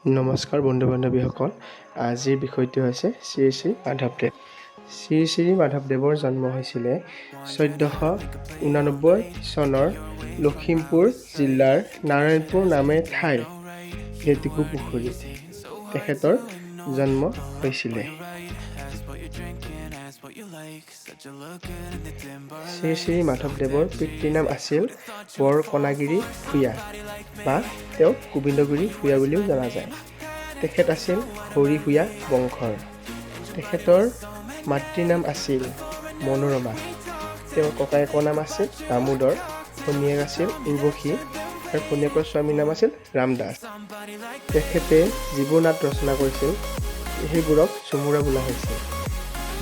নমস্কাৰ বন্ধু বান্ধৱীসকল, আজিৰ বিষয়টো হৈছে শ্ৰী শ্ৰী মাধৱদেৱ। শ্ৰী শ্ৰী মাধৱদেৱৰ জন্ম হৈছিলে 1489 চনৰ লখিমপুৰ জিলাৰ নাৰায়ণপুৰ নামে ঠাইৰ লেটেকু পুখুৰীত তেখেতৰ জন্ম হৈছিলে। শ্ৰী শ্ৰী মাধৱদেৱৰ পিতৃৰ নাম আছিল বৰকণাগিৰি ভূঞা বা তেওঁক গোবিন্দগুৰি ভূঞা বুলিও জনা যায়। তেখেত আছিল হৰি ভূঞা বংশৰ। তেখেতৰ মাতৃৰ নাম আছিল মনোৰমা। তেওঁৰ ককায়েকৰ নাম আছিল দামোদৰ, ভনীয়েক আছিল উৰ্বশী আৰু ভনীয়েকৰ স্বামীৰ নাম আছিল ৰামদাস। তেখেতে যিবোৰ নাট ৰচনা কৰিছিল সেইবোৰক ঝুমুৰা বোলা হৈছিল।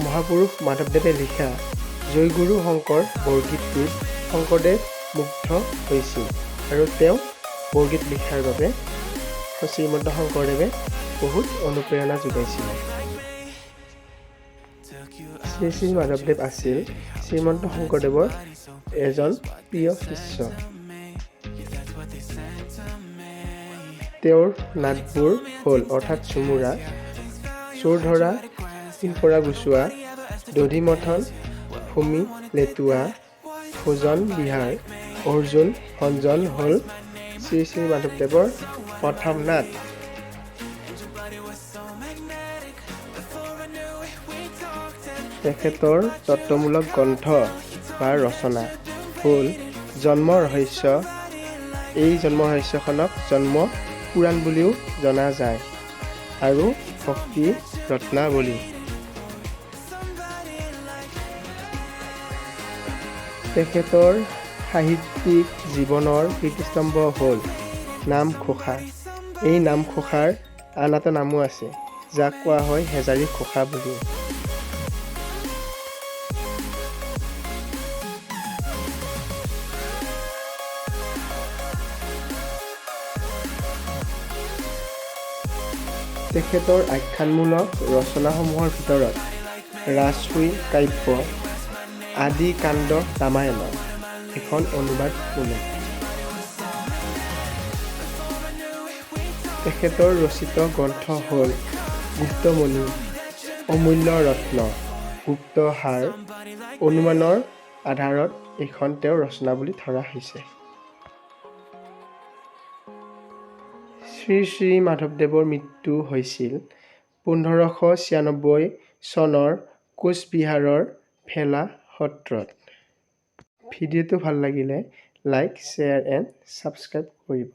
মহাপুৰুষ মাধৱদেৱে লিখা জয়গুৰু শংকৰ বৰগীতটোত শংকৰদেৱ মুগ্ধ হৈছিল আৰু তেওঁ বৰগীত লিখাৰ বাবে শ্ৰীমন্ত শংকৰদেৱে বহুত অনুপ্ৰেৰণা যোগাইছিল। শ্ৰী শ্ৰী মাধৱদেৱ আছিল শ্ৰীমন্ত শংকৰদেৱৰ এজন প্ৰিয় শিষ্য। তেওঁৰ নাটবোৰ হ'ল অৰ্থাৎ ঝুমুৰা, চোৰ ধৰা, শিলপৰা গুচোৱা, দধি মথন, ভূমি লেটোৱা, ভোজন বিহাৰ, অৰ্জুন ভঞ্জন হ'ল শ্ৰী শ্ৰী মাধৱদেৱৰ প্ৰথম নাট। তেখেতৰ তত্ত্বমূলক গ্ৰন্থ বা ৰচনা হ'ল জন্ম ৰহস্য। এই জন্ম ৰহস্যখনক জন্ম পুৰাণ বুলিও জনা যায় আৰু ভক্তি ৰত্নাৱলী। তেখেতৰ সাহিত্যিক জীৱনৰ কীৰ্তিস্তম্ভ হ'ল নামঘোষা। এই নামঘোষাৰ আন এটা নামো আছে, যাক কোৱা হয় হেজাৰী ঘোষা বুলি। তেখেতৰ আখ্যানমূলক ৰচনাসমূহৰ ভিতৰত ৰাজসুই কাব্য, আদি কাণ্ড ৰামায়ণ এখন অনুবাদমূলক। তেখেতৰ ৰচিত গ্ৰন্থ হ'ল গুপ্তমণি, অমূল্য ৰত্ন, গুপ্তহাৰ, অনুমানৰ আধাৰত এইখন তেওঁৰ ৰচনা বুলি ধৰা হৈছে। শ্ৰী শ্ৰী মাধৱদেৱৰ মৃত্যু হৈছিল 1596 চনৰ কোচবিহাৰৰ ভেলা সত্ৰত। ভিডিঅ'টো ভাল লাগিলে লাইক, শ্বেয়াৰ এণ্ড ছাবস্ক্ৰাইব কৰিব।